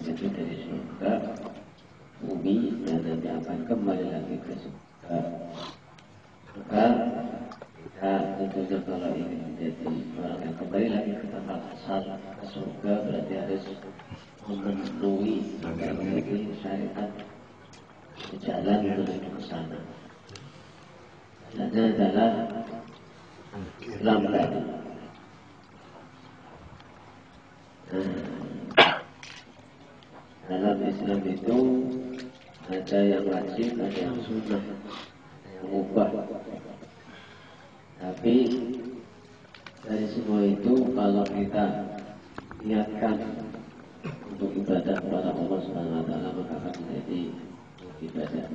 itu dari surga bumi dan nanti akan kembali lagi ke surga. Maka kita tentunya kalau ingin menjadi orang yang kembali lagi ke tempat asal ke surga berarti harus memenuhi menjadi syariat jalan menuju ke sana. Jalannya adalah Islam tadi. Dalam Islam itu ada yang wajib, ada yang sunnah, ada yang mubah. Tapi dari semua itu kalau kita niatkan untuk ibadah kepada Allah Subhanahu wa taala maka akan menjadi ibadah.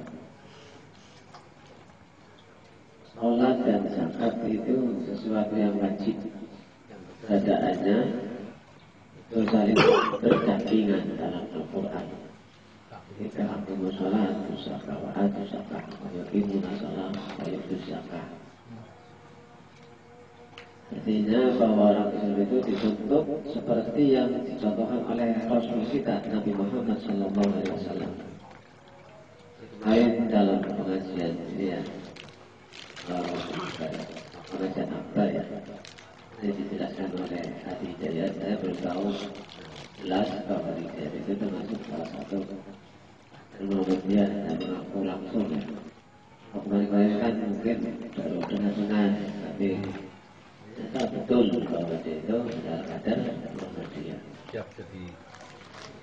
Salat dan zakat itu sesuatu yang wajib. Keberadaannya itu saling berdampingan dalam Al-Quran. Jika aqimus shalah tusaka wa atuz zakah wa yuqimuna shalah wa yutuz zakah. Artinya bahwa orang Islam itu dituntut seperti yang dicontohkan oleh Rasul kita Nabi Muhammad SAW. Kemarin dalam pengajian ini ya, pengajian apa ya? Ini dijelaskan oleh Hadi Hidayat. Saya belum tahu jelas bahwa Hidayat itu termasuk salah satu ilmunya dan mengaku langsung ya. Kemarin kan mungkin baru dengar-dengar, tapi ternyata betul bahwa dia itu adalah kadar Muhammadiyah. Siap jadi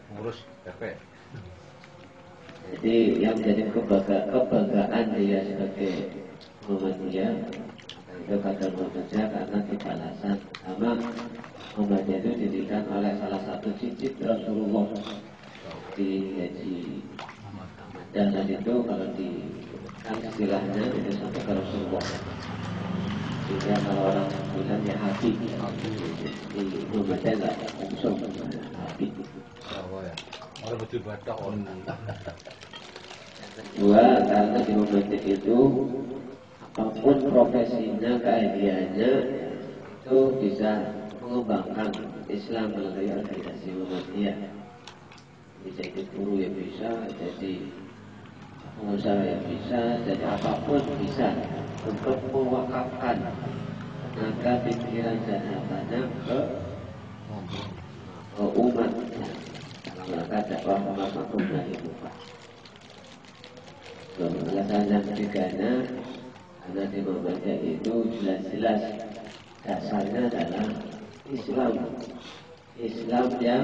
pengurus RP. Jadi yang menjadi kebanggaan dia sebagai Muhammadiyah itu kadar Muhammadiyah karena tiga alasan. Pertama, Muhammadiyah itu didirikan oleh salah satu cicit Rasulullah di Haji dan itu kalau di kan istilahnya itu sampai ke Rasulullah. Jika kalau orang bilang ya hati di Muhammadiyah nggak langsung hati. Oh ya, orang betul batak orang. Dua, karena di Muhammadiyah itu apapun profesinya, keahliannya itu bisa mengembangkan Islam melalui organisasi Muhammadiyah. Bisa jadi guru yang bisa, jadi pengusaha yang bisa, jadi apapun bisa untuk mewakafkan tenaga pikiran dan hartanya ke umat dalam rangka dakwah makmum dan hidupan. Alasan yang ketiganya karena di Muhammadiyah itu jelas-jelas dasarnya adalah Islam yang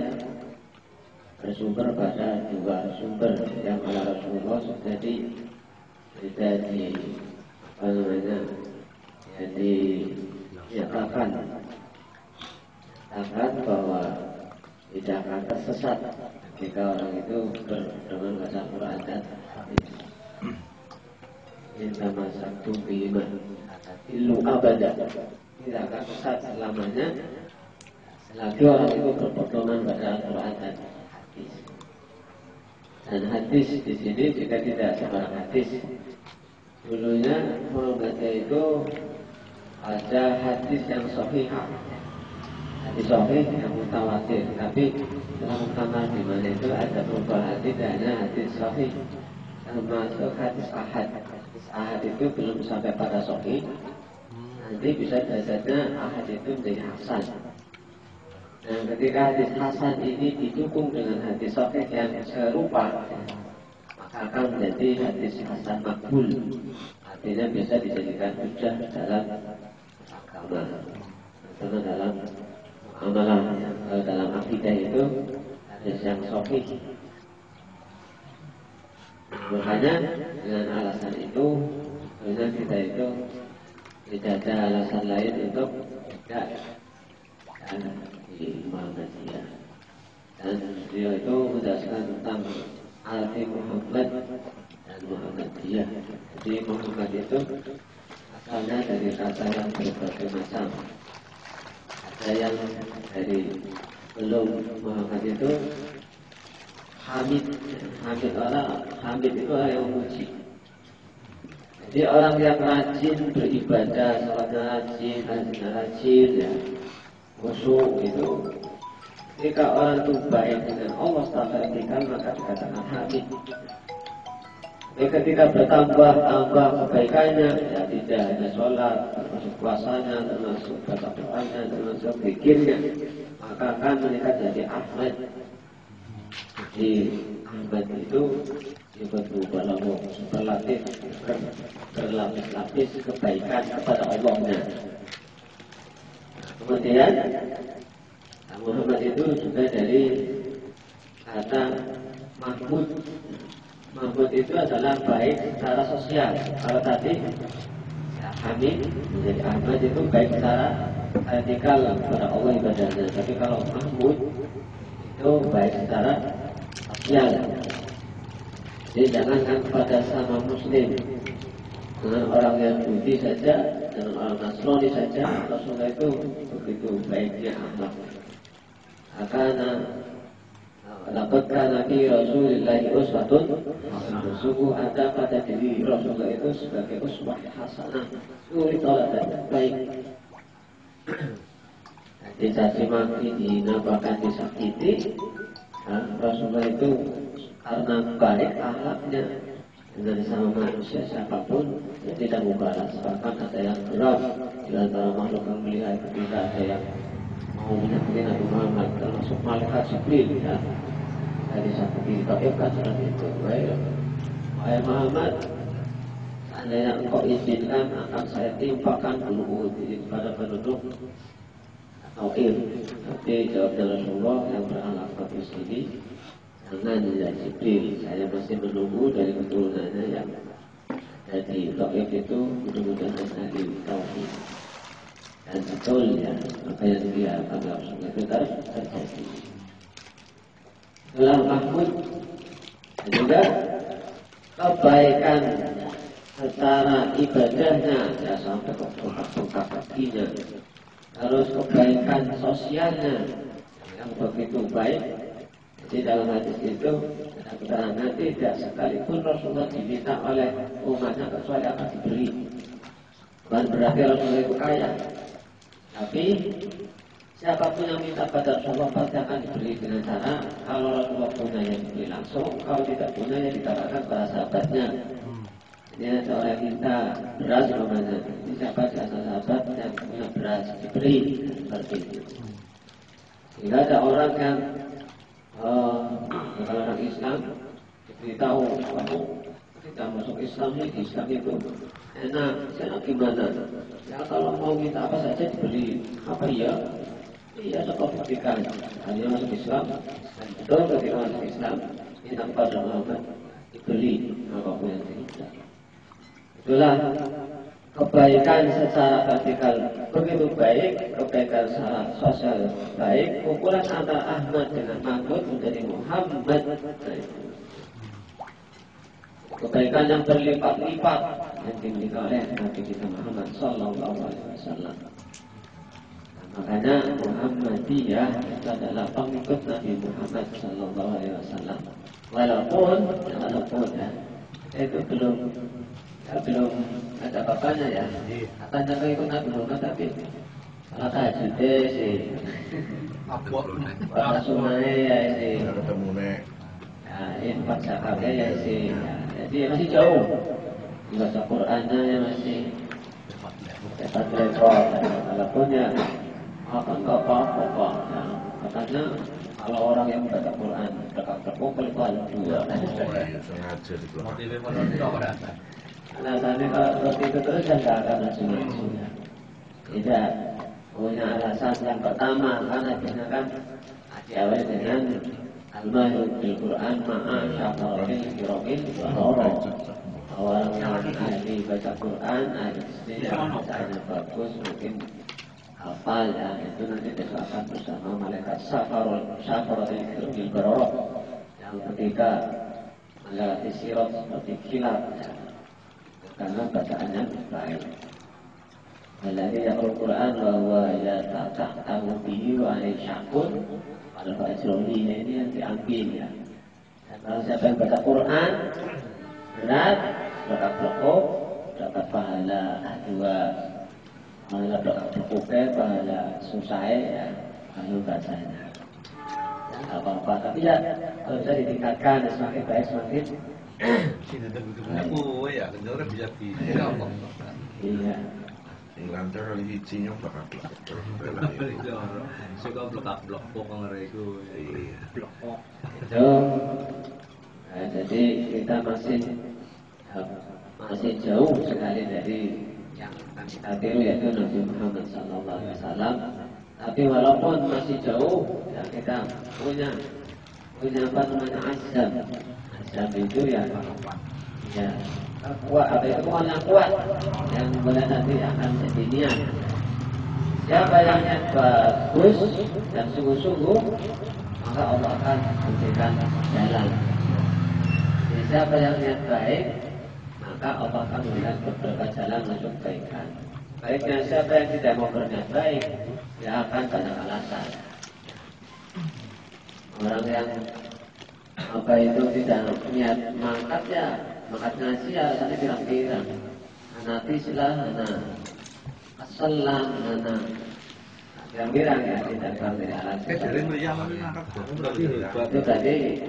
bersumber pada dua sumber yang ala Rasulullah sudah dinyatakan bahwa tidak akan tersesat jika orang itu berpedoman pada Quran dan hadis. Yang sama satu bima ilu abada tidak akan sesat selamanya selagi orang itu berpedoman pada Quran dan hadis. Dan hadis di sini juga tidak sembarang hadis. Dulunya Muhammadiyah itu ada hadis yang sahih, hadis sahih yang mutawatir. Tapi dalam kamar di mana itu ada beberapa hadis dan hadis sahih, termasuk hadis ahad. Hadis ahad itu belum sampai pada sahih. Nanti bisa dasarnya ahad itu menjadi hasan. Nah, ketika hadis hasan ini didukung dengan hadis sahih yang serupa, maka akan menjadi hadis hasan makbul. Artinya bisa dijadikan hujjah dalam agama, atau dalam amalan. Kalau dalam akidah itu hadis yang sahih. Makanya dengan alasan itu, sebenarnya kita itu tidak ada alasan lain untuk tidak di Muhammadiyah. Dan beliau itu menjelaskan tentang arti Muhammad dan Muhammadiyah. Jadi Muhammad itu asalnya dari kata yang berbagai macam. Ada yang dari belum Muhammad itu Hamid itu orang yang memuji. Jadi orang yang rajin beribadah, sholatnya rajin ya, khusyuk gitu. Jika orang itu baik dengan Allah Taala dikatakan hamid. Jadi ketika bertambah kebaikannya, ya tidak hanya sholat, termasuk puasanya, termasuk baca Qur'annya, termasuk zikirnya, maka akan meningkat jadi Ahmad. Jadi Ahmad itu disebut berubah superlatif, berlapis-lapis kebaikan kepada Allah-Nya. Kemudian Muhammad itu juga dari kata Mahmud. Mahmud itu adalah baik secara sosial. Kalau tadi Hamid menjadi Ahmad itu baik secara vertikal kepada Allah ibadahnya. Tapi kalau Mahmud itu baik secara sosial. Jadi jangankan kepada sama Muslim, dengan orang yang Yahudi saja, dengan orang Nasrani saja, Rasulullah itu begitu baiknya akhlak. Karena laqad kana fi Rasulillahi uswatun hasanah. Sungguh ada pada diri Rasulullah itu sebagai uswah hasanah, suri teladan baik. Dicaci maki, dinampakkan, disakiti, Rasulullah itu karena baik akhlaknya dengan sama manusia siapapun yang tidak membalas. Bahkan ada yang geram di antara makhluk yang melihat ketika ada yang mau menyakiti Nabi Muhammad, termasuk malaikat Jibril ya. Dari satu diri Taif katakan itu, wahai Muhammad, seandainya engkau izinkan akan saya timpakan bulu diri kepada penduduk Taif. Tapi jawabnya Rasulullah yang berakhlak di sini, jangan ya Jibril, saya masih menunggu dari keturunannya yang jadi Taif itu mudah-mudahan ahli tauhid. Dan betul ya, apa yang dia akan Rasulullah itu terjadi. Itulah Mahmud. Dan juga kebaikan secara ibadahnya, ya sampai ke bengkak kakinya. Terus kebaikan sosialnya yang begitu baik. Jadi dalam hadis itu ada keterangan tidak sekalipun Rasulullah diminta oleh umatnya kecuali akan diberi. Bukan berarti Rasulullah itu kaya, tapi siapapun yang minta pada Rasulullah pasti akan diberi dengan cara kalau Rasulullah punya yang diberi langsung, kalau tidak punya yang dikatakan para sahabatnya. Jadi ada orang yang minta beras namanya, ini siapa jasa sahabat yang punya beras diberi seperti itu. Jika ada orang yang kalau orang Islam diberitahu kamu kita masuk Islam ini, Islam itu enak gimana? Ya kalau mau minta apa saja diberi. Apa ya? Iya, seperti ketika hanya masuk Islam, betul ketika masuk Islam, minta kepada Muhammad diberi apapun yang diminta. Itulah kebaikan secara vertikal begitu baik, kebaikan secara sosial baik. Ukuran antara Ahmad dengan Mahmud menjadi Muhammad. Kebaikan yang berlipat-lipat yang dimiliki oleh Nabi kita Muhammad Sallallahu Alaihi Wasallam. Makanya Muhammadiyah itu adalah pengikut Nabi Muhammad Sallallahu Alaihi Wasallam. Walaupun ya, itu belum ada apa-apanya ya. Katanya pengikut Nabi Muhammad tapi kalau tahajud sih, pada sunai ya sih, ya infak zakatnya ya sih. Jadi masih jauh. Baca Qur'annya ya masih cepat repot. Walaupun ya akan enggak apa-apa. Katanya kalau orang yang membaca Quran dekat terpukul itu ada dua. Sengaja itu. Alasannya kalau seperti itu terus ya nggak akan maju-maju. Tidak punya alasan yang pertama karena biasanya kan diawali dengan al-mahir bil Quran ma'a syafa'il kiromil orang yang ahli baca Quran yang bacaannya bagus mungkin hafal ya, itu nanti besok akan bersama malaikat syafaratul kiromil yang ketika melewati sirat seperti kilat ya, karena bacaannya baik. Alladzi yaqra'ul Qur'an wa huwa yata'attahu bihi wa alayhi syakun. Pada Pak Jroni ini yang diambil ya. Dan kalau siapa yang baca Quran berat, dapat berkop, dapat pahala dua. Pahala dapat berkop, pahala susah ya, kalau bacanya. apa-apa. Tapi ya kalau bisa ditingkatkan, semakin baik semakin. Aku ya, kenapa bisa di? Iya. Sing lantar kali hiji nyong bakal blok. Suka blok pokok ngereku. Iya. Itu, jadi kita masih jauh sekali dari yang kita tiru yaitu Nabi Muhammad SAW. Tapi walaupun masih jauh, ya kita punya apa namanya azam. Azam itu ya kuat, apa itu yang kuat, yang boleh nanti akan jadi niat. Siapa yang niat bagus dan sungguh-sungguh, maka Allah akan berikan jalan. Jadi siapa yang niat baik, maka Allah akan memberikan beberapa jalan menuju kebaikan. Baiknya siapa yang tidak mau berniat baik, dia akan banyak alasan. Orang yang apa itu tidak niat mangkat ya, mangkat ngaji ya alasannya pirang-pirang. Nanti silah, asalah, pirang-pirang ya, tidak kurang dari alasan. Dari meriah lagi ngangkat berarti hebat. Itu tadi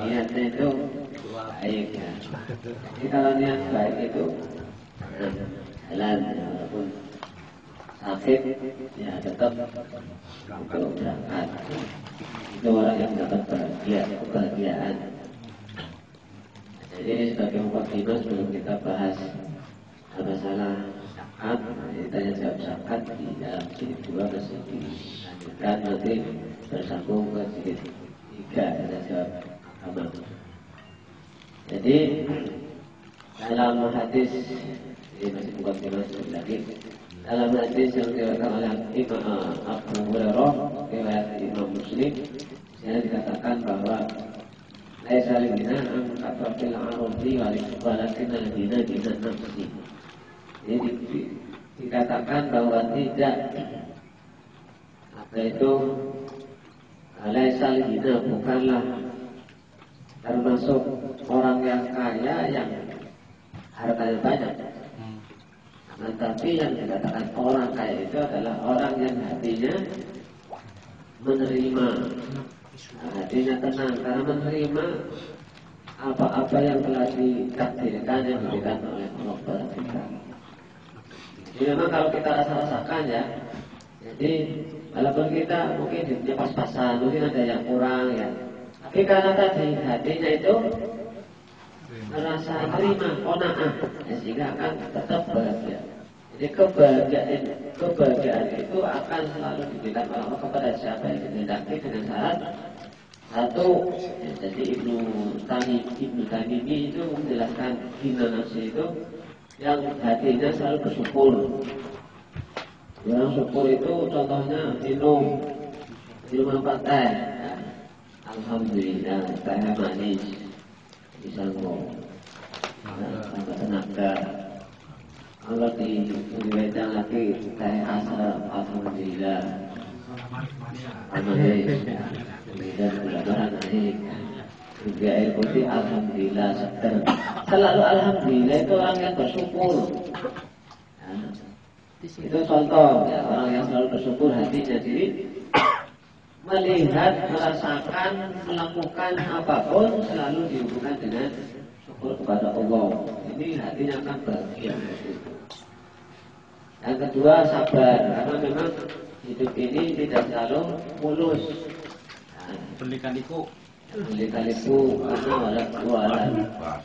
niatnya itu baik ya. Jadi kalau niat baik itu jalan ya, walaupun sakit ya tetap untuk berangkat. Itu orang yang dapat kebahagiaan. Jadi ini sebagai mukadimah sebelum kita bahas masalah zakat, kita jawab zakat di dalam jilid 2 ke sini. Lanjutkan nanti bersambung ke jilid 3 kita jawab agama. Jadi dalam hadis ini masih mukadimah sekali lagi. Dalam hadis yang diriwayatkan oleh Imam Abu Hurairah, riwayat Imam Muslim, saya dikatakan bahwa laisa lil-ghina an katratil ardi walakin al-ghina ghina nafsi. Jadi dikatakan bahwa tidak apa itu laisa lil-ghina, bukanlah termasuk orang yang kaya yang hartanya banyak. Tetapi yang dikatakan orang kaya itu adalah orang yang hatinya menerima, hatinya tenang karena menerima apa-apa yang telah ditakdirkan yang diberikan oleh Allah kepada kita. Jadi memang kalau kita rasa-rasakan ya, jadi walaupun kita mungkin hidupnya pas-pasan, mungkin ada yang kurang ya, tapi karena tadi hatinya itu merasa terima, qanaah, sehingga akan tetap bahagia. Jadi kebahagiaan itu akan selalu diberikan oleh Allah kepada siapa yang dikehendaki dengan syarat satu. Ya, jadi Ibnu Taimiyah itu menjelaskan hina nafsi itu yang hatinya selalu bersyukur. Yang syukur itu contohnya minum apa teh, ya. Alhamdulillah teh manis. Bisa tambah tenaga. Kalau diwedang lagi teh asal, alhamdulillah. Alhamdulillah. Kemudian gula-gula naik. Juga air putih, alhamdulillah seger. Selalu alhamdulillah itu orang yang bersyukur. Nah, itu contoh ya, orang yang selalu bersyukur hatinya diri. Melihat, merasakan, melakukan apapun selalu dihubungkan dengan syukur kepada Allah. Ini hatinya akan bahagia. Yang kedua sabar, karena memang hidup ini tidak selalu mulus. Pendidikan itu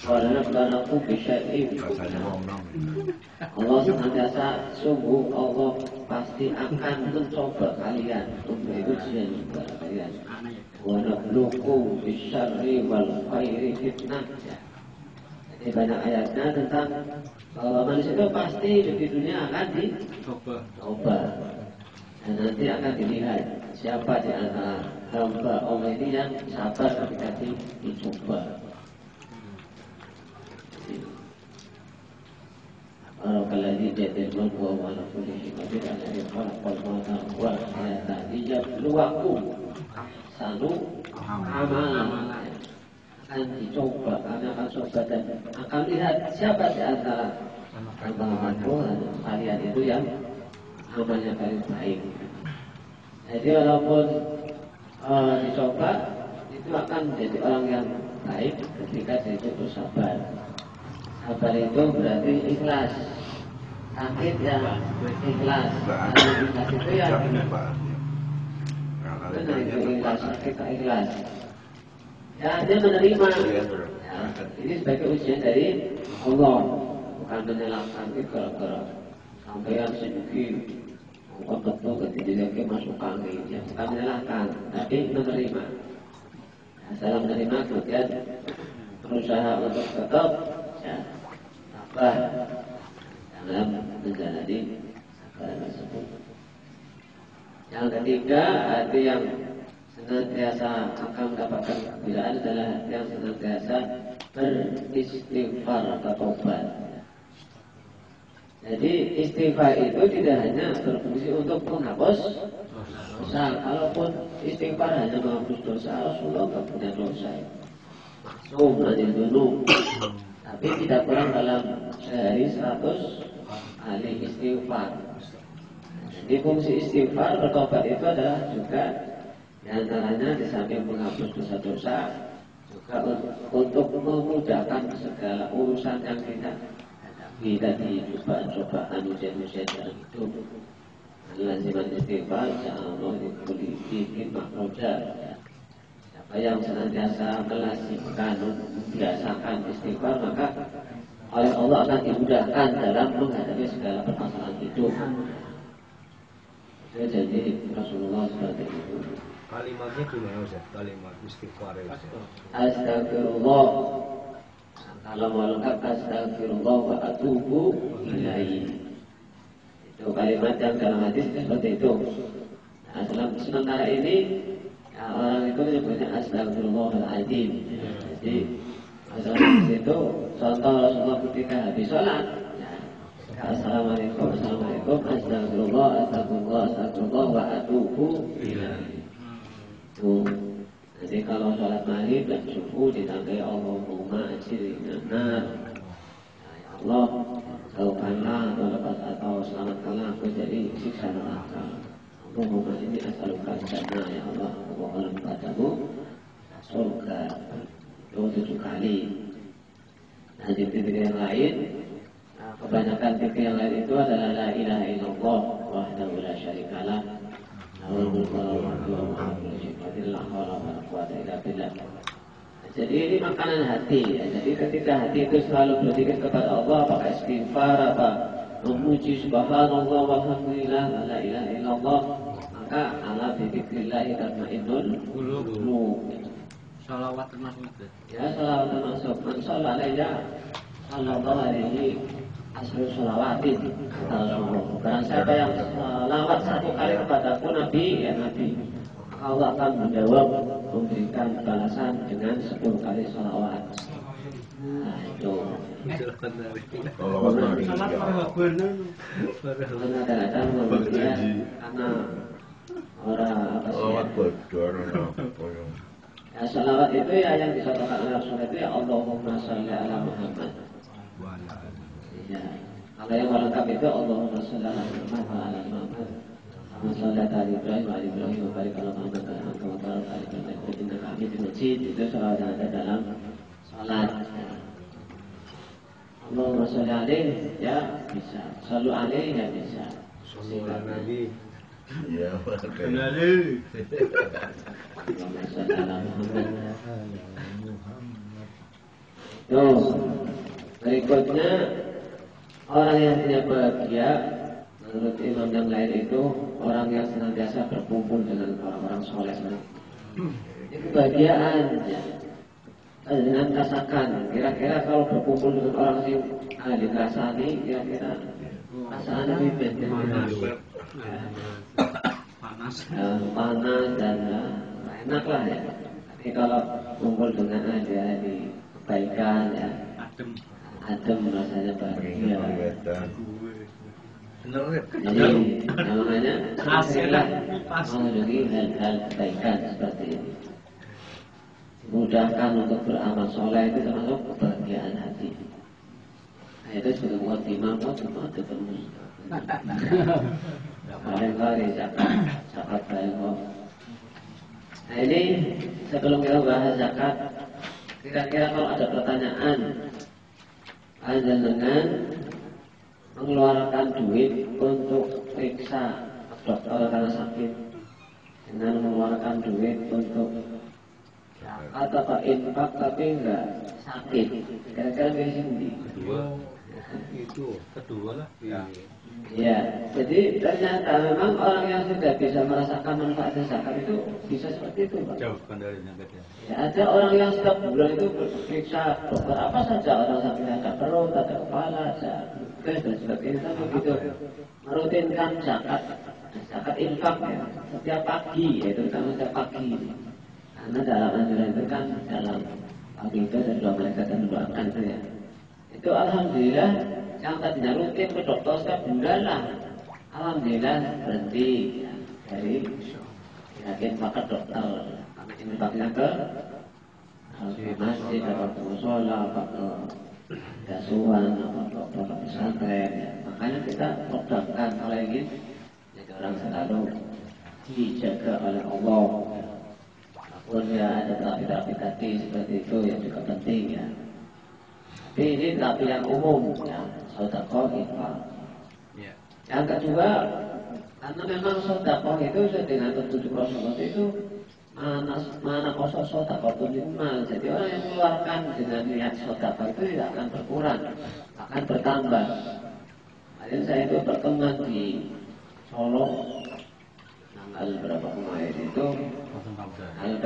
karena aku bisa Allah senantiasa sungguh Allah pasti akan mencoba kalian untuk ujian juga kalian. Wa nabluukum bisyarri wal khairi fitnah. Jadi banyak ayatnya tentang bahwa manusia itu pasti di dunia akan dicoba. Dan nanti akan dilihat siapa di antara hamba Allah ini yang sabar ketika dicoba. Alladzi jadal mulku wa ala kulli syai'in qadir alladzi khalaqal mauta wal hayata liyabluwakum sanu amal. Akan dicoba, karena akan coba dan akan lihat siapa di antara kalian itu yang amalnya paling baik. Jadi walaupun dicoba itu akan menjadi orang yang baik ketika dia itu sabar. Sabar itu berarti ikhlas. Sakit ya ikhlas. Ikhlas itu ya benar itu ikhlas, sakit ikhlas. Ya dia menerima. Ya, ini sebagai ujian dari Allah, bukan menyalahkan itu gara-gara sampai yang sedikit betul ketika masuk angin, ya bukan menyalahkan, tapi menerima. Setelah menerima kemudian berusaha untuk tetap ya sabar dalam menjalani sabar tersebut. Yang ketiga, hati yang senantiasa akan mendapatkan kegembiraan adalah hati yang senantiasa beristighfar atau taubat. Jadi istighfar itu tidak hanya berfungsi untuk menghapus dosa. Kalaupun istighfar hanya menghapus dosa, Rasulullah tidak punya dosa. Maksum dari dulu, tapi tidak kurang dalam sehari 100 kali istighfar. Jadi fungsi istighfar bertobat itu adalah juga diantaranya di samping menghapus dosa-dosa juga untuk memudahkan segala urusan yang kita tadi cobaan ujian-ujian dalam hidup. Laziman istighfar insyaallah bikin makroja. Siapa yang senantiasa melazimkan membiasakan istighfar maka oleh Allah akan dimudahkan dalam menghadapi segala permasalahan hidup. Jadi Rasulullah seperti itu. Kalimatnya gimana Ustaz? Kalimat istighfar itu. Astagfirullah. Kalau mau lengkap astagfirullah wa atubu ilaihi. Itu kalimat yang dalam hadis seperti itu. Nah, sementara ini ya, orang itu menyebutnya astagfirullahaladzim. Jadi astagfirullah itu contoh Rasulullah ketika habis sholat. Assalamualaikum, assalamualaikum, astagfirullah, astagfirullah, astagfirullah, wa atubu ilaihi. Tuh. Jadi kalau sholat maghrib dan subuh ditandai Allahumma ajirna nar. Ya Allah, jauhkanlah atau selamatkanlah aku dari siksa neraka. Allahumma ini as'aluka jannah ya Allah, aku mohon kepadamu surga. Itu 7 kali. Nah, di titik yang lain, kebanyakan titik yang lain itu adalah la ilaha illallah wahdahu la syarikalah lahul mulku wa lahul hamdu la haula wa la quwwata illa billah. Jadi ini makanan hati ya. Jadi ketika hati itu selalu berzikir kepada Allah, apakah istighfar, apa memuji subhanallah walhamdulillah la ilaha illallah, maka ala dzikrillah tatmainnul qulub. Salawat termasuk. Ya, salawat termasuk. Man shalla alaihi sallallahu alaihi asru shalawatin. Barang siapa yang selawat 1 kali kepadaku Nabi, ya Nabi, Allah akan menjawab, memberikan balasan dengan 10 kali salawat. Nah itu. Karena kadang-kadang memberikan karena orang apa sih? Ya salawat itu ya yang disatakan oleh Rasulullah itu ya Allahumma sholli ala Muhammad. Ya, kalau yang lengkap itu Allahumma sholli ala Muhammad wa ala Muhammad. Masalah tadi Ibrahim wa Ibrahim wa barik ala Muhammad wa ala Muhammad wa ala kami di masjid itu selalu ada dalam salat. Allahumma sholli alaihi ya bisa, sholli alaihi ya bisa. Sholli ala Nabi. Ya, Nabi. Allahumma sholli ala Muhammad. Tuh, berikutnya orang yang tidak bahagia menurut imam yang lain itu orang yang senantiasa berkumpul dengan orang-orang soleh. Ini kebahagiaan ya. Dengan rasakan kira-kira kalau berkumpul dengan orang yang ahli rasani kira-kira perasaan lebih panas dan enak lah ya. Tapi kalau kumpul dengan ahli kebaikan ya adem rasanya bahagia. Jadi namanya hasillah mengunjungi hal-hal kebaikan seperti ini. Mudahkan untuk beramal soleh itu termasuk kebahagiaan hati. Nah itu sudah buat imam itu terus. Kali-kali zakat bayar. Nah ini sebelum kita bahas zakat, kira-kira kalau ada pertanyaan, panjenengan mengeluarkan duit untuk periksa dokter karena sakit dengan mengeluarkan duit untuk atau infak tapi enggak sakit, kira-kira dari sini. Kedua lah. Ya, jadi ternyata memang orang yang sudah bisa merasakan manfaat zakat itu bisa seperti itu, Pak. Jauh dari nyangkutnya. Ya, ada orang yang setiap bulan itu periksa dokter apa saja, orang sakit ada perut, ada kepala, ada dan sebagainya, kan begitu. Merutinkan zakat infak ya, setiap pagi, yaitu terutama setiap pagi. Karena dalam anjuran itu kan dalam pagi itu ada dua malaikat yang mendoakan itu ya. Itu alhamdulillah yang tadinya rutin ke dokter setiap bulan lah, alhamdulillah berhenti ya, dari yakin pakai dokter. Kami infaknya ke masjid, atau ke musola, atau ke dasuan, atau ke pesantren ya. Makanya kita programkan kalau ingin jadi orang selalu dijaga oleh Allah. Walaupun ya ada terapi-terapi tadi seperti itu yang juga penting ya. Tapi ini terapi yang umum ya, sedekah infak. Yang kedua, karena memang sedekah itu sesuai dengan petunjuk Rasulullah itu mana kosong sedekah mal. Jadi orang yang mengeluarkan dengan niat sedekah itu tidak akan berkurang, akan bertambah. Kemarin saya itu pertemuan di Solo tanggal berapa kemarin itu LP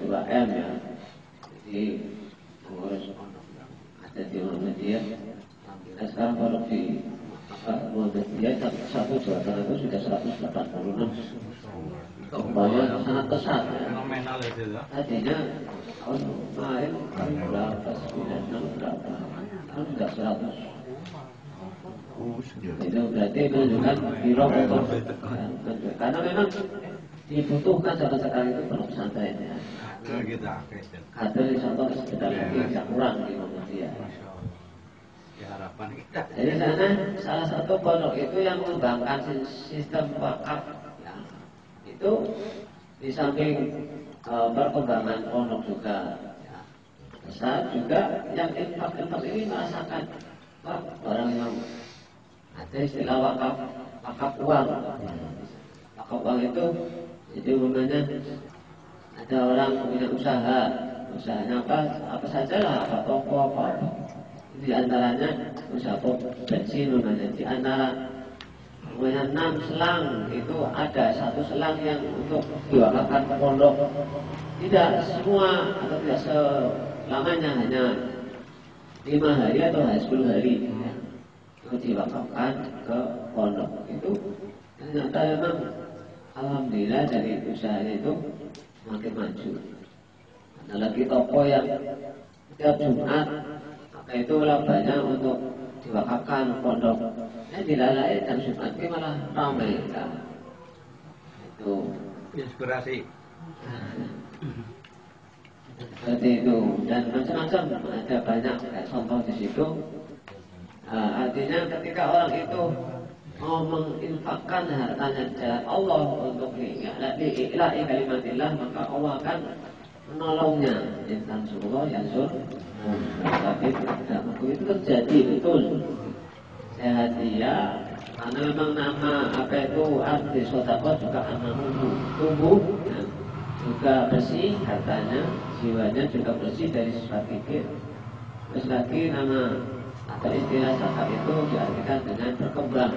2M ya. Jadi mengurus ada di Muhammadiyah. Nah sekarang kalau di Muhammadiyah satu Jawa Tengah itu sudah 186. Kembalian sangat pesat ya. Fenomenal itu ya. Tadinya tahun kemarin berapa 96 berapa? Kan sudah 100. Itu berarti menunjukkan hirau karena memang dibutuhkan zaman sekarang itu pondok pesantren ya. Kader contoh sekedar lagi tidak kurang di Muhammadiyah. Harapan kita. Jadi sana salah satu pondok itu yang mengembangkan sistem wakaf ya. Itu di samping perkembangan pondok juga ya. Besar juga yang infak ini merasakan orang yang ada istilah wakaf uang. Wakaf uang itu jadi umumnya ada orang punya usahanya apa saja lah, apa toko apa. Di antaranya usaha bensin umumnya, di antara 6 selang itu ada 1 selang yang untuk diwakafkan ke pondok. Tidak semua atau tidak selamanya, hanya 5 hari atau 10 hari itu diwakafkan ke pondok. Itu ternyata memang alhamdulillah dari usahanya itu makin maju. Ada lagi toko yang setiap Jumat maka itu labanya untuk diwakafkan pondok. Tidak lain dan Jumat ini malah ramai kan. Itu inspirasi. Seperti itu dan macam-macam ada banyak kayak contoh di situ. Artinya ketika orang itu mau menginfakkan hartanya jalan Allah untuk ikhlas kalimatillah, maka Allah akan menolongnya. Insan surah yansur. Tapi itu terjadi betul. Sehat dia, karena memang nama apa itu arti sedekah juga amal tubuh juga bersih, hartanya, jiwanya juga bersih dari sifat pikir. Terus lagi nama atau istilah zakat itu diartikan dengan berkembang.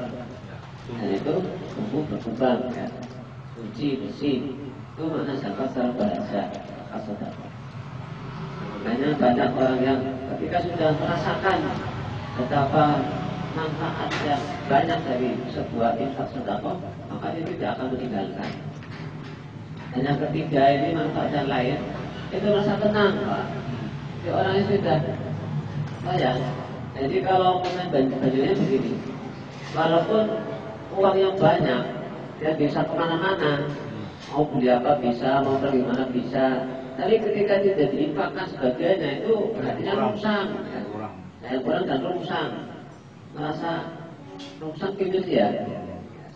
Dan itu tubuh berkembang ya. Suci, bersih. Itu makna zakat secara bahasa sedekah. Makanya banyak orang yang ketika sudah merasakan betapa manfaat yang banyak dari sebuah infak sedekah, maka dia tidak akan meninggalkan. Dan yang ketiga ini manfaat yang lain, itu rasa tenang Pak. Jadi orang itu sudah sayang. Jadi kalau bajunya begini, walaupun uang yang banyak, dia bisa kemana-mana, mau beli apa bisa, mau pergi mana bisa. Tapi ketika tidak diinfakkan sebagainya itu artinya rungsang, saya kurang dan rungsang, merasa rungsang gitu ya.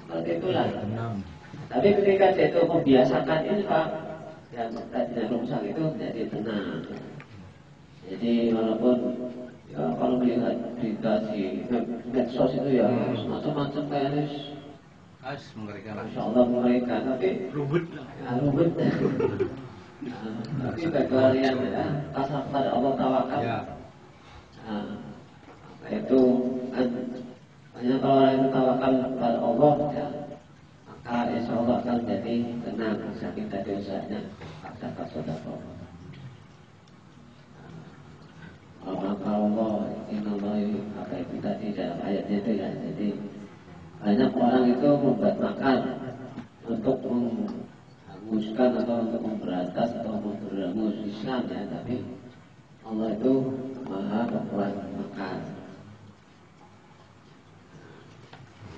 Seperti itulah. Tapi ketika dia itu membiasakan infak, yang tadinya rusak itu jadi tenang. Jadi walaupun ya, kalau melihat berita di medsos itu ya macam-macam kayaknya, mengerikan. Masya Allah mengerikan, tapi Rubut. ya, rubut. Tapi bagi orang yang ya, pasrah pada Allah tawakal, Ya. itu kan banyak kalau orang itu tawakal kepada Allah ya, maka insya Allah akan jadi tenang saking tadi usahanya zakat sedekah. Maka Allah innallahi apa itu tadi dalam ayatnya itu ya, jadi banyak orang itu membuat makar untuk menghanguskan atau untuk memberantas atau memberangus Islam ya, tapi Allah itu maha membuat makar.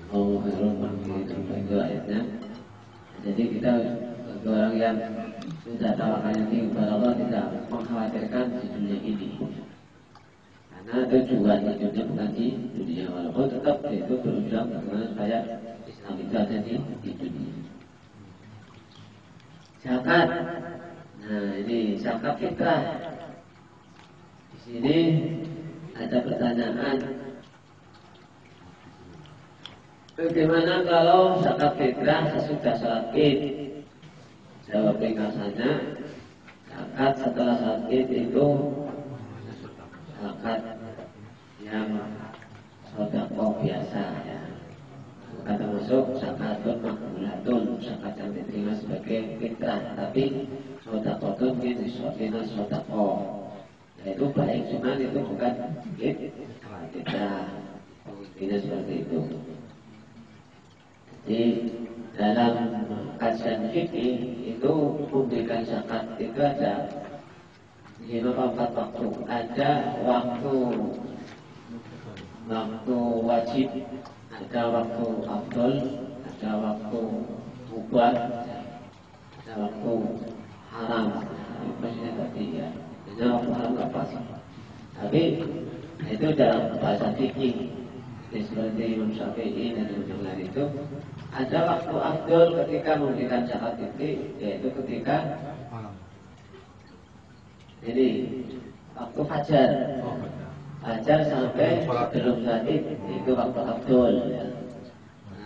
Allah khairul makirin, itu ayatnya. Jadi kita bagi orang yang sudah tawakalnya tinggi kepada Allah tidak mengkhawatirkan di dunia ini, karena tujuan hidupnya bukan di dunia, walaupun tetap itu berusaha bagaimana supaya Islam itu ada di dunia. Zakat, nah ini zakat fitrah. Di sini ada pertanyaan, bagaimana kalau zakat fitrah sesudah salat Id? Jawab ringkasannya, zakat setelah salat Id itu zakat yang sedekah biasa ya, bukan termasuk zakatun makbulatun, zakat yang diterima sebagai fitrah, tapi sedekahun min sedekah, yaitu baik, cuman itu bukan fitrah. Ini seperti itu. Jadi dalam kajian fikih itu memberikan zakat itu ada 4 waktu. Ada waktu wajib, ada waktu afdol, ada waktu mubah, ada waktu haram. Maksudnya tadi ya, ada waktu haram nggak pas. Tapi itu dalam bahasa fikih. Seperti Imam Syafi'i dan yang lain itu ada waktu afdol ketika memberikan zakat itu, yaitu ketika ini waktu fajar, fajar sampai sebelum salat itu waktu afdol.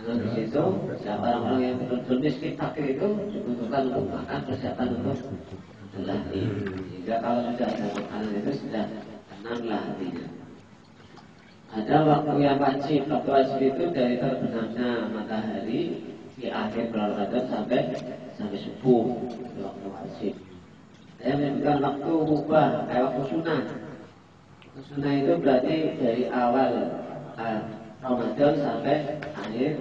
Nah, di situ orang-orang yang betul-betul miskin fakir itu dibutuhkan untuk makan, persiapan untuk berlatih. Jika kalau sudah ada makanan itu sudah tenanglah hatinya. Ada waktu yang wajib. Waktu wajib itu dari terbenamnya matahari di akhir bulan Ramadan sampai subuh, itu waktu wajib. Saya menyebutkan waktu mubah, kayak waktu sunnah. Sunnah itu berarti dari awal Ramadan sampai akhir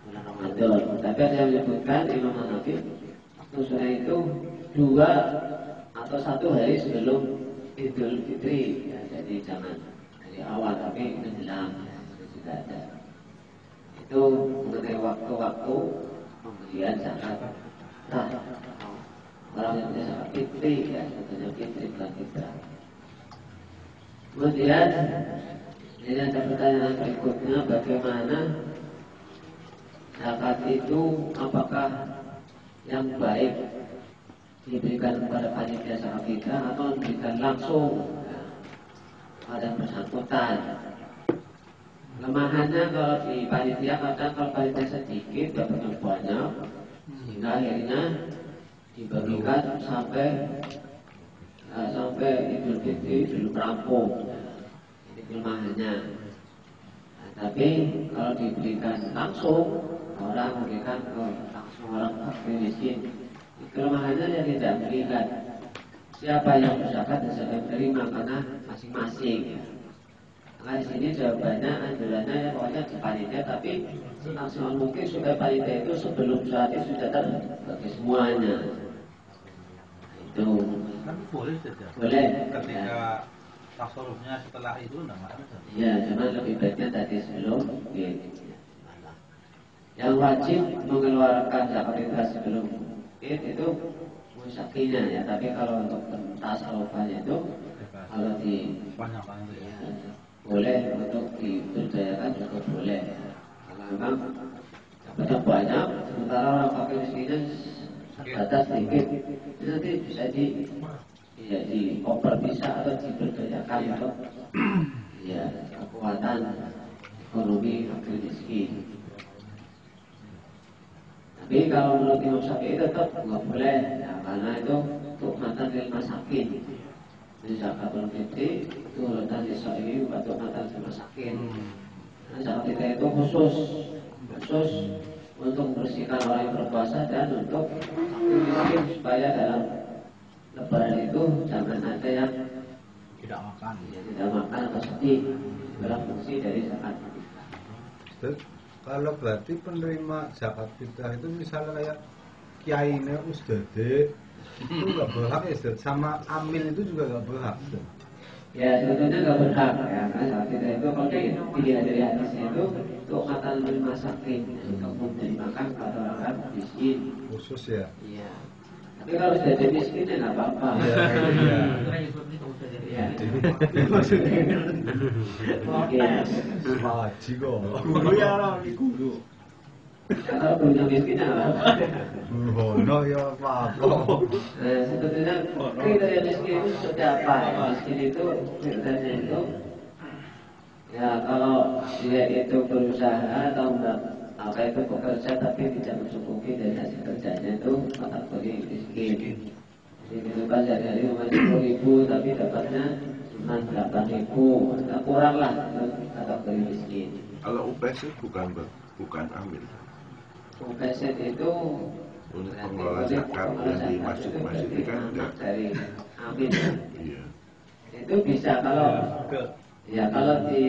bulan Ramadan. Tapi saya menyebutkan Imam Hanafi, waktu sunnah itu 2 atau 1 hari sebelum Idul Fitri ya, jadi jangan dari awal, tapi menjelang sudah ada. Itu mengenai waktu-waktu pemberian zakat. Nah, orang yang punya zakat fitri ya, tentunya fitri bukan fitrah. Kemudian ini ada pertanyaan berikutnya, bagaimana zakat itu apakah yang baik diberikan kepada panitia zakat fitrah atau diberikan langsung pada bersangkutan? Kelemahannya kalau di panitia, kadang kalau panitia sedikit dapatnya banyak, sehingga akhirnya dibagikan sampai Idul Fitri belum rampung. Ini kelemahannya. Nah, tapi kalau diberikan langsung, orang memberikan langsung orang fakir miskin, kelemahannya yang tidak melihat siapa yang berzakat dan siapa yang menerima, karena masing-masing. Nah, di sini jawabannya, anjurannya ya pokoknya di panitia, tapi semaksimal mungkin supaya panitia itu sebelum saat itu sudah terbagi semuanya. Itu kan boleh saja. boleh. Ketika tasarufnya setelah itu enggak masalah. Ya, cuma lebih baiknya tadi sebelum yang wajib mengeluarkan zakat fitrah sebelum itu musakinya ya, tapi kalau untuk tasarufannya itu kalau di Panjang-panjang ya. boleh untuk diberdayakan juga boleh. Kalau memang dapatnya banyak, sementara orang fakir miskinnya batas sedikit, itu nanti bisa dioper bisa atau diberdayakan untuk ya kekuatan ekonomi fakir miskin. Tapi kalau menurut Imam Syafi'i tetap nggak boleh, ya, karena itu untuk mantan lil masakin. Jadi zakatul fitri itu urutan Syafi'i untuk mantan lil masakin. Nah, zakat fitrah itu khusus untuk membersihkan orang yang berpuasa dan untuk miskin supaya dalam Lebaran itu jangan ada yang tidak makan. ya, tidak makan atau sedih. Itulah fungsi dari zakat fitrah. Kalau berarti penerima zakat fitrah itu misalnya kayak kiainya ustadz itu nggak berhak ya Ustaz? Sama amil itu juga nggak berhak Ustaz? Ya sebetulnya nggak berhak ya, karena zakat fitrah itu kalau dilihat dari hadisnya itu untuk makan lil masakin, untuk memberi makan pada orang miskin. Khusus ya? Iya. Tapi kalau sudah jadi miskin ya nggak apa-apa. Iya. Iya. Haji kok. Guru ya orang guru. Kalau punya miskin ya nggak apa-apa. Bono ya apa-apa. Nah, sebetulnya kriteria miskin itu seperti apa? Miskin itu kriterianya itu ya kalau dia itu berusaha atau apa itu bekerja tapi tidak mencukupi dari hasil kerjanya itu kategori miskin. Jadi itu kan dari rumah 10.000 tapi dapatnya cuma 8.000, nah, kurang lah itu kategori miskin. Kalau UPS bukan amil. UPZ itu Untuk pengelola zakat yang di masjid-masjid itu kan enggak. dari amin. Iya. Itu bisa kalau di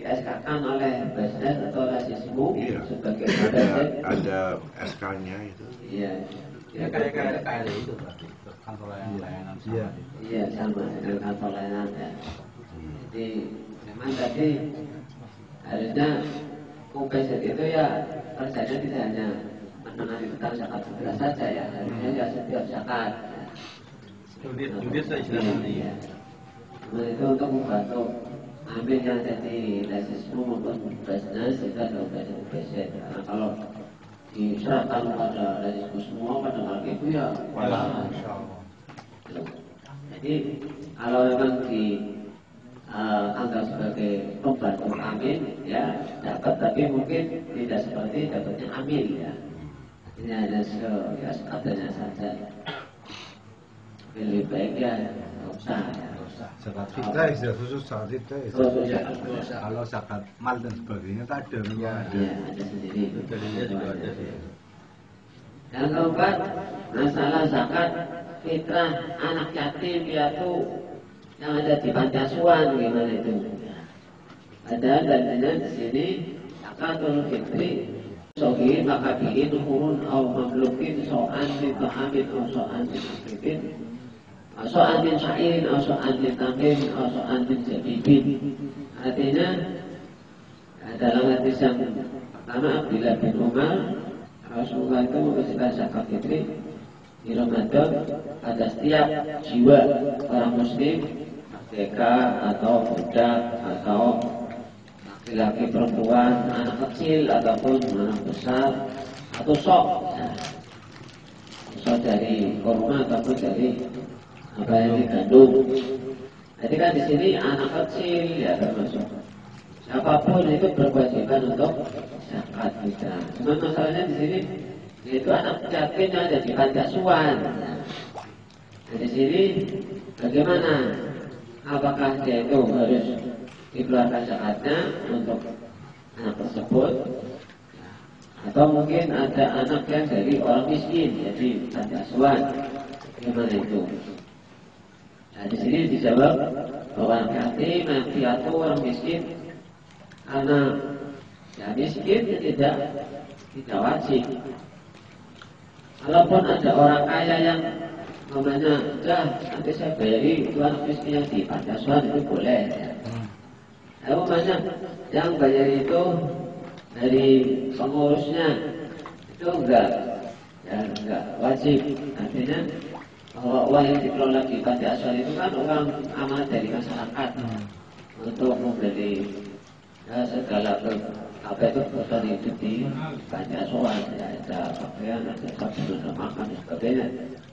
SK-kan oleh Basnas atau Rasismu Iya. sebagai Ada SK-nya itu. Iya. Ya kayak itu berarti kantor layanan sama Iya. itu. Iya sama dengan kantor layanan ya. Jadi memang tadi harusnya UPZ itu ya kerjanya tidak hanya menangani tentang zakat fitrah saja ya, harusnya ya setiap zakat. Judit saya istilahnya. Iya. Nah, itu untuk membantu ambil yang ada di Rasismu maupun Basnas itu ada UPZ. Karena kalau diserahkan pada Rasismu semua pada hal itu ya kewalahan. Jadi kalau memang dianggap sebagai pembantu amin ya dapat, tapi mungkin tidak seperti dapatnya amin ya. Ini hanya sekadanya saja. Lebih baik ya nggak usah ya. Zakat fitrah istilah khusus zakat fitrah ya. Khusus ya. Kalau zakat mal dan sebagainya tak ada. Iya, ada sendiri. Dalilnya juga ada sih. Yang keempat, masalah zakat fitrah anak yatim piatu yang ada di panti asuhan gimana itu? Ada dalilnya di sini zakatul fitri sohi maka biin hurun au mamlukin so'an min ta'amin au so'an min akribin so'an min syairin au so'an min tamrin au so'an min jabibin. Artinya dalam hadis yang pertama Abdullah bin Umar, Rasulullah itu memberikan zakat fitri di Ramadan pada setiap jiwa orang muslim, merdeka atau budak atau laki-laki perempuan, anak kecil ataupun anak besar atau sok, sok dari kurma ataupun dari apa yang digandum. Jadi kan di sini anak kecil ya termasuk. Siapapun itu berkewajiban untuk zakat fitrah. Cuma masalahnya di sini yaitu anak yatim yang ada di panti asuhan. Nah, di sini bagaimana? Apakah dia itu harus dikeluarkan zakatnya untuk anak tersebut? Atau mungkin ada anak yang dari orang miskin, jadi panti asuhan. Bagaimana itu? Nah, di sini dijawab bahwa anak yatim, anak piatu, orang miskin karena ya miskin tidak wajib. Kalaupun ada orang kaya yang namanya nanti saya bayari itu anak miskin yang di panti asuhan itu boleh ya. Lalu banyak yang bayar itu dari pengurusnya itu enggak wajib. Artinya bahwa uang yang dikelola di panti asuhan itu kan uang amanah dari masyarakat untuk membeli segala apa itu kebutuhan itu di banyak soal, ada pakaian, ada sabun, ada makan dan sebagainya.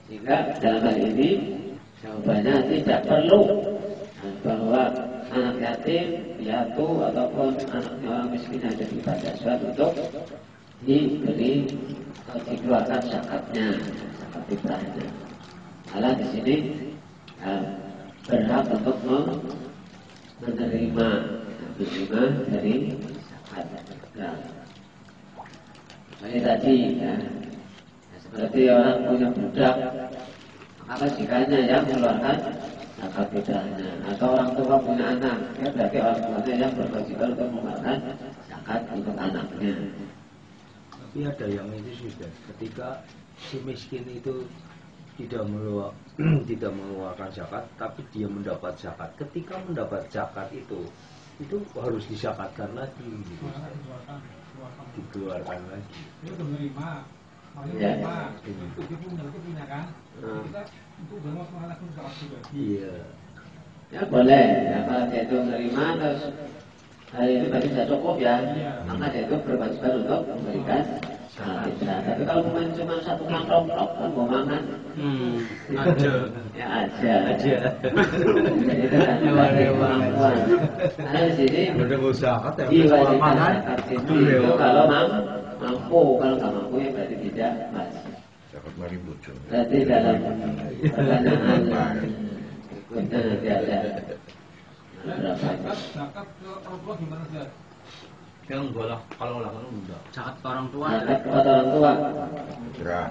Sehingga dalam hal ini jawabannya tidak perlu bahwa anak yatim, piatu ataupun anaknya orang miskin ada di panti asuhan untuk diberi atau dikeluarkan zakatnya, zakat fitrahnya. Malah di sini berhak untuk menerima dari zakat. Nah, ini tadi ya, seperti orang punya budak, maka jikanya yang mengeluarkan zakat fitrahnya. Atau orang tua punya anak, ya berarti orang tuanya yang berkewajiban untuk mengeluarkan zakat untuk anaknya. Tapi ada yang ini sudah, ketika si miskin itu tidak mengeluarkan zakat, tapi dia mendapat zakat. Ketika mendapat zakat itu harus disakatkan lagi, gitu. Dikeluarkan lagi. Dia udah menerima, Ya. dia punya kan? Kita untuk udah mau langsung zakat pribadi. Iya. Ya boleh, ya, kalau dia itu menerima terus hari ini bagi tidak cukup ya, maka dia itu berkewajiban untuk memberikan zakat fitrah. Tapi kalau cuma satu kantong kan mau makan, Aja. ya aja. Aja. Itu kan kemampuan. Karena di sini Udah nggak usah kata ya, diwajibkan makan. zakat fitrah itu kalau mampu, kalau nggak mampu ya berarti tidak wajib. Dapat mari bocor. Berarti dalam pertanyaan berikutnya nanti ada berapa? Zakat ke orang tua gimana sih? Ya enggak lah, kalau lakukan enggak. Zakat ke orang tua. Zakat kepada orang tua. Kira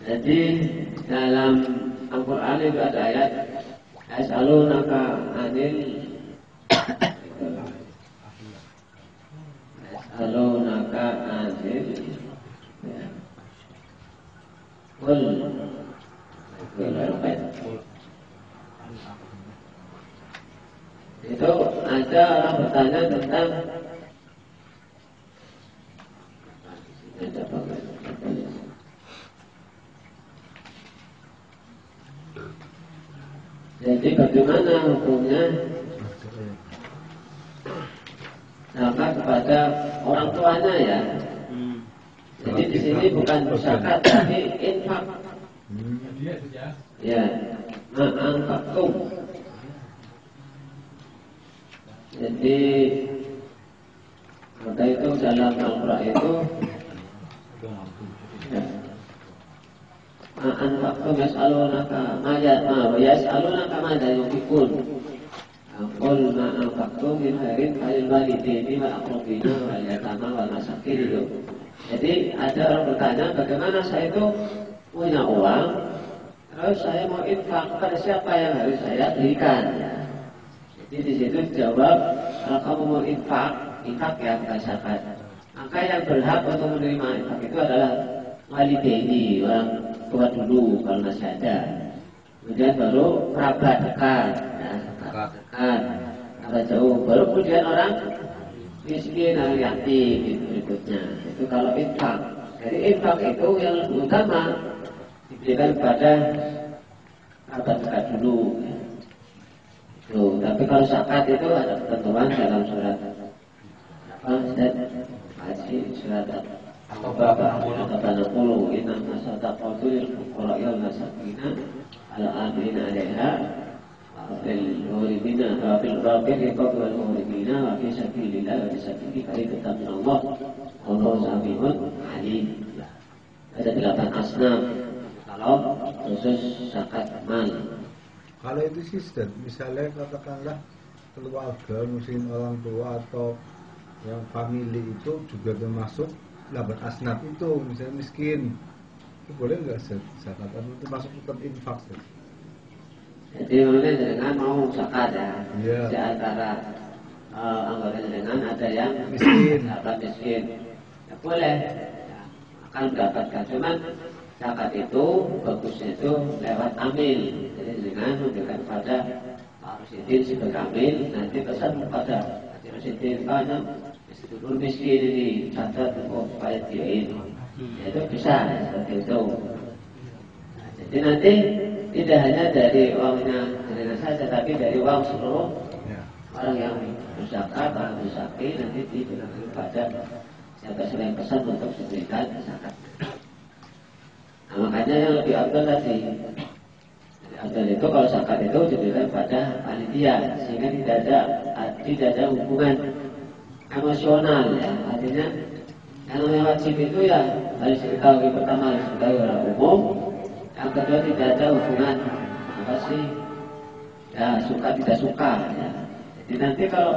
Jadi dalam Al-Quran itu ada ayat Yas'alunaka anil Yas'alunaka anil Qul itu ada orang bertanya tentang jadi bagaimana hukumnya zakat kepada orang tuanya ya? Jadi di sini bukan zakat tapi infak. Dia saja. Ya, ma'anfaqtum. Jadi maka itu dalam Al-Quran itu ma'anfaqtum yas'alunaka yas'alunaka madza yunfiqun. Qul ma'anfaqtum min khairin falil walidaini wal aqrabina wal yatama wal masakin itu. Jadi ada orang bertanya bagaimana saya itu punya uang, terus saya mau infak pada siapa yang harus saya berikan? Jadi di situ jawab kalau kamu mau infak ya bukan zakat. Maka yang berhak untuk menerima infak itu adalah walidaini, orang tua dulu kalau masih ada. Kemudian baru kerabat dekat, kerabat dekat, kerabat jauh. Baru kemudian orang miskin, orang yatim itu berikutnya. Itu kalau infak. Jadi infak itu yang lebih utama diberikan kepada kerabat dekat dulu. Tapi kalau zakat itu ada ketentuan dalam surat Haji surat Al-60 Inna masadaqatu lil fuqara'i wal masakina al-amina 'alaiha fil muridina wa fil raqiqi wal muridina wa fi sabilillah wa fi sabili faridatan min Allah wallahu sami'un 'alim. Ada 8 asnaf kalau khusus zakat mal. Kalau itu sistem, misalnya katakanlah keluarga, mungkin orang tua atau yang family itu juga termasuk laban asnaf itu, misalnya miskin, itu boleh nggak zakat? Atau itu masuk tetap infak? Jadi mungkin dengan mau zakat ya, Iya. di antara anggota dengan ada yang Miskin. zakat miskin, ya boleh, ya, akan mendapatkan. Cuman zakat itu bagusnya itu lewat amil. Jadi dengan memberikan kepada Pak Rusidin sebagai amil, nanti pesan kepada Haji Rusidin banyak dulu miskin ini catat supaya dia ini, itu bisa seperti itu. Nah, jadi nanti tidak hanya dari uangnya Helena saja, tapi dari uang seluruh orang yang berzakat atau bersakit nanti diberikan kepada siapa yang pesan untuk diberikan zakat. Nah, makanya yang lebih afdal tadi, afdal itu kalau zakat itu diberikan pada panitia sehingga tidak ada hubungan emosional ya. Artinya yang wajib itu ya harus diketahui, pertama harus diketahui orang umum, yang kedua tidak ada hubungan apa sih ya suka tidak suka ya. Jadi nanti kalau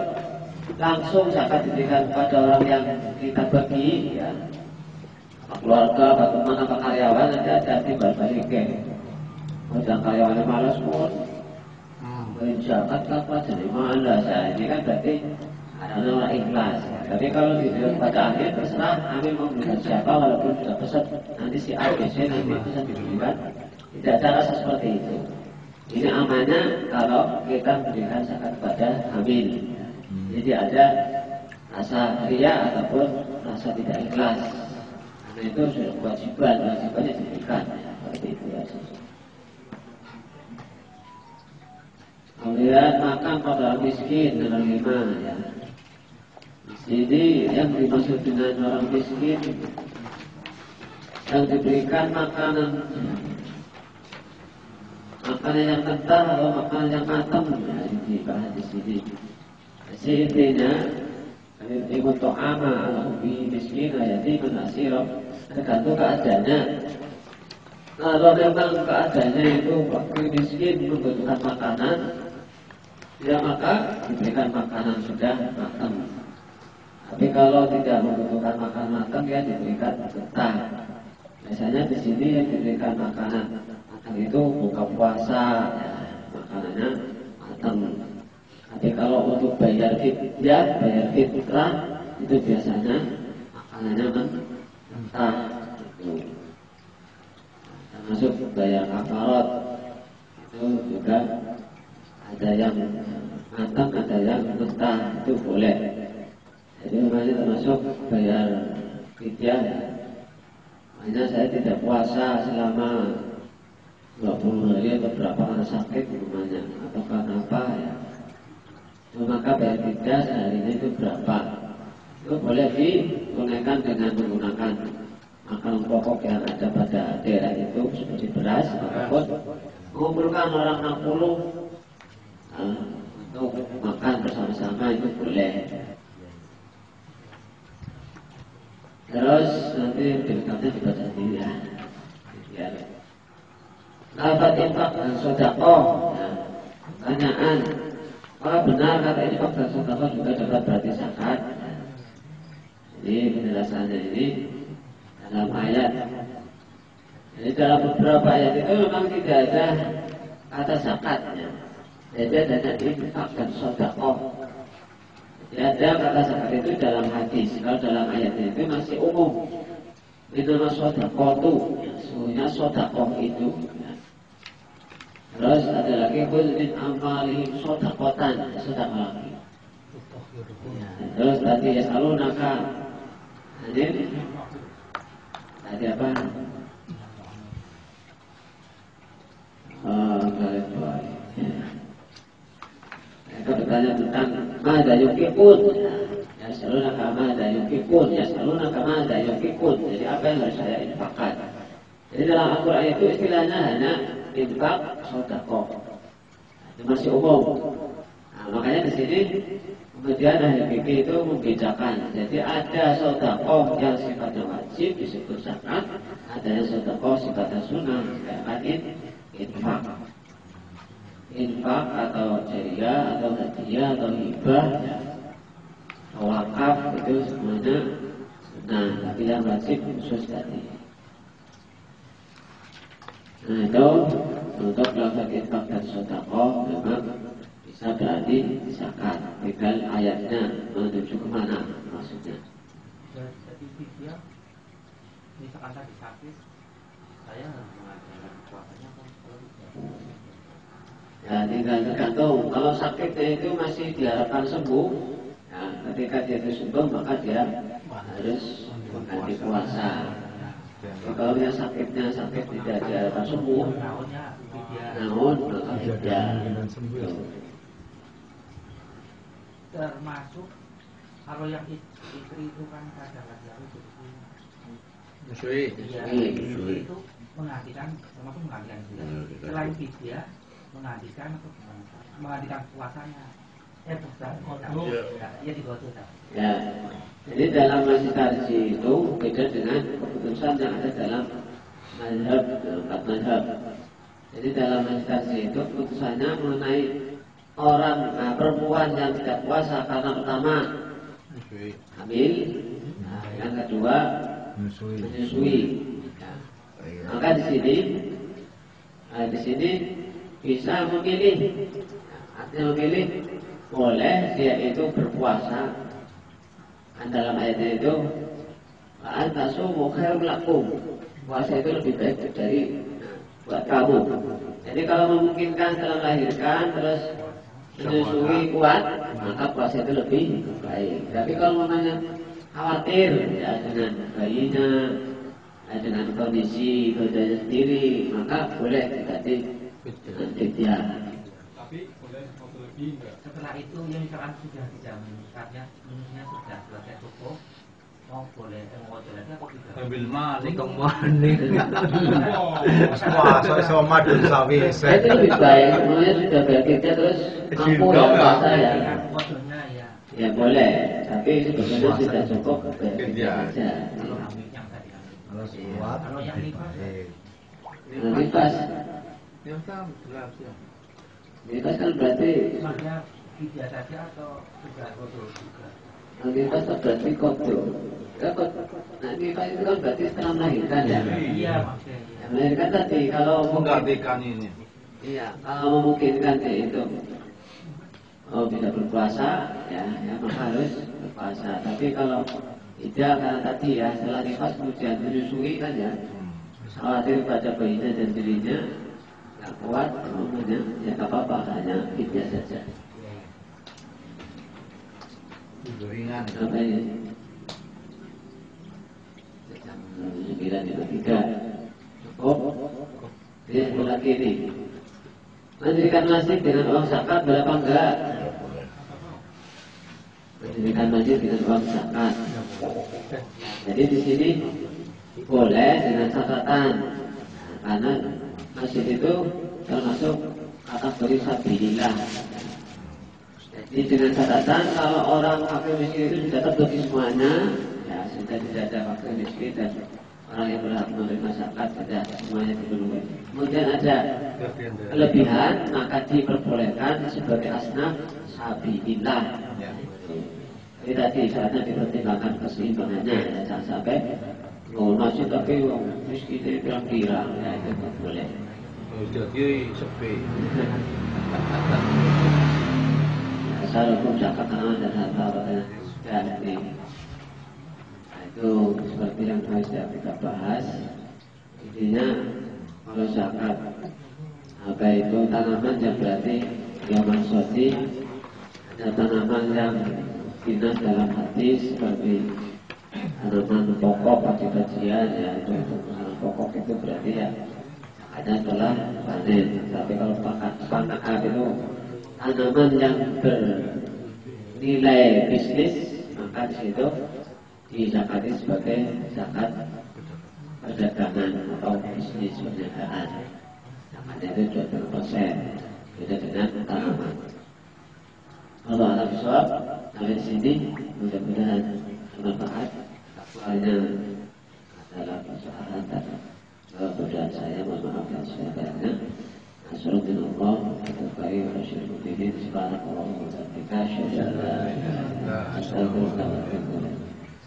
langsung zakat diberikan kepada orang yang kita bagi ya, keluarga, teman, apa karyawan, nanti ada timbal balik dan karyawannya malas pun beri zakat apa jadi mana saya ini kan berarti ada orang ikhlas. Tapi kalau diberikan pada akhir terserah kami mau berikan siapa walaupun sudah pesan nanti si A, B, C nanti pesan diberikan, tidak ada rasa seperti itu. Ini amanah kalau kita berikan zakat kepada hamil. Jadi ada rasa ria ataupun rasa tidak ikhlas. Karena itu sudah wajibannya diberikan. Seperti itu ya. Kemudian makan pada orang miskin dengan 5 ya. Di sini yang dimaksud dengan orang miskin yang diberikan makanan yang mentah atau makanan yang matang ya, ini dibahas di sini. Jadi intinya ikut to'ama al-hubi miskin ayati menasirah tergantung keadaannya. Kalau memang keadaannya itu waktu miskin membutuhkan makanan ya maka diberikan makanan sudah matang. Tapi kalau tidak membutuhkan makanan matang ya diberikan getah. Biasanya di sini yang diberikan makanan matang itu buka puasa ya, makanannya matang. Tapi kalau untuk bayar fitrah itu biasanya makanannya mentah. Termasuk bayar kafarat itu juga ada yang matang, ada yang mentah, itu boleh. Jadi namanya termasuk bayar fidyah. Makanya saya tidak puasa selama 20 hari atau berapa karena sakit namanya atau karena apa ya. Maka bayar fidyah seharinya itu berapa? Itu boleh ditunaikan dengan menggunakan makanan pokok yang ada pada daerah itu seperti beras ataupun mengumpulkan orang 60 untuk makan bersama-sama itu boleh. Terus nanti berikutnya dibaca sendiri ya. Lafaz infak dan sedekah. Pertanyaan, apakah benar kata infak dan sedekah juga dapat berarti zakat? Jadi penjelasannya ini dalam ayat. Jadi dalam beberapa ayat itu memang tidak ada kata zakatnya. Jadi ada infak dan sedekah. Ya, ada kata zakat itu dalam hadis. Kalau dalam ayat itu masih umum. Itu nama sedekah itu, sebenarnya sedekah itu. Ya. Terus ada lagi khudhin amalihim sedekatan, sedekah lagi. Ya. Terus tadi ya salunaka. Tadi apa? Balik. Mereka bertanya tentang mada yukikun. Ya salunaka mada yukikun. Ya salunaka mada yukikun. Jadi apa yang harus saya infakkan? Jadi dalam Al-Quran itu istilahnya hanya infak sedekah. Itu masih umum. Nah, makanya di sini kemudian ahli fikih itu membedakan. Jadi ada sedekah yang sifatnya wajib disebut zakat, ada yang sedekah sifatnya sunnah disebut infak. Infak atau jariah atau hadiah atau hibah atau wakaf itu semuanya sunnah, tapi yang wajib khusus tadi. Nah itu untuk lafaz infak dan sedekah memang bisa berarti zakat. Tinggal ayatnya menuju kemana maksudnya. Jadi dia misalkan tadi sakit, saya harus mengadakan puasanya kalau tidak. Ya tinggal tergantung. Kalau sakitnya itu masih diharapkan sembuh, ya, ketika dia itu sembuh maka dia harus mengganti puasa. Kalau dia sakitnya sakit tidak diharapkan sembuh, namun maka dia termasuk kalau yang istri itu kan kadang-kadang itu Musui. iya, Musui. itu menggantikan, termasuk menggantikan juga. Selain fidyah, menggantikan atau gimana? Menggantikan puasanya. Bukan. Ya digodoh. Ya, jadi dalam masjid tarji itu beda dengan keputusan yang ada dalam mazhab, empat mazhab. Jadi dalam masjid tarji itu keputusannya mengenai orang perempuan yang tidak puasa karena pertama hamil, yang kedua menyusui. Maka di sini bisa memilih, artinya memilih boleh dia itu berpuasa. Dalam ayat itu antasumu khairul lakum, puasa itu lebih baik dari buat kamu. Jadi kalau memungkinkan setelah melahirkan terus menyusui kuat, maka puasa itu lebih baik. Tapi kalau namanya khawatir ya dengan bayinya, dengan kondisi badannya sendiri, maka boleh diganti dengan fidyah. Tapi boleh waktu lebih enggak? Setelah itu yang misalkan sudah dijamin karena minumnya sudah selesai cukup, mau boleh mau lagi apa tidak? Ambil maling. Puasa iso madun sawise. Itu lebih baik, semuanya sudah berakitnya terus mampu ya puasa ya. Kodenya ya. Ya boleh, tapi sebetulnya sudah cukup berakitnya saja. Kalau hamil yang tadi hamil. Kalau kuat, Kalau yang nifas, Nifas, Yang sama berarti. nifas kan berarti sebenarnya fidyah saja atau juga kodoh juga? nifas itu berarti kodoh. Nah nifas itu kan berarti setelah melahirkan ya. Iya maksudnya. Iya. Melahirkan tadi kalau Menggantikan ini. iya, kalau memungkinkan ya itu bisa berpuasa ya maka harus berpuasa. Tapi kalau tidak karena tadi ya setelah nifas kemudian menyusui kan ya, khawatir pada bayinya dan dirinya nggak kuat, kemudian ya nggak apa-apa, hanya fidyah saja. Ringan. Apa ini? Jam 9:03 cukup. Jadi sebelah kiri. Mendirikan masjid dengan uang zakat berapa enggak? Mendirikan masjid dengan uang zakat. Jadi di sini boleh dengan catatan, karena masjid itu termasuk kategori sabilillah. Jadi dengan catatan kalau orang fakir miskin itu sudah terbagi semuanya, ya sudah tidak ada fakir miskin dan orang yang berhak menerima zakat sudah semuanya dipenuhi. Kemudian ada kelebihan, maka diperbolehkan sebagai asnaf sabilillah. Jadi tadi saatnya dipertimbangkan keseimbangannya, ya, jangan sampai masjid tapi miskin itu pirang-pirang, ya itu tidak boleh. Jadi sepi. Asal hukum zakat tanah dan harta dan ini. Nah, itu seperti yang tadi sudah kita bahas. Intinya kalau zakat apa itu tanaman yang berarti yang maksudi ada tanaman yang dinas dalam hadis seperti tanaman pokok atau kajian ya itu tanaman pokok itu berarti ya ada telah panen. Tapi kalau pakan itu tanaman yang bernilai bisnis, maka di situ dizakati sebagai zakat perdagangan atau bisnis perniagaan. Zakatnya itu 20%, beda dengan tanaman. Kalau alam suap sampai sini mudah-mudahan bermanfaat. Soalnya adalah persoalan dan kemudian saya mohon maaf yang sebenarnya. Assalamualaikum warahmatullahi wabarakatuh.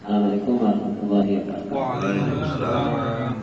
Assalamualaikum warahmatullahi wabarakatuh. Waalaikumsalam.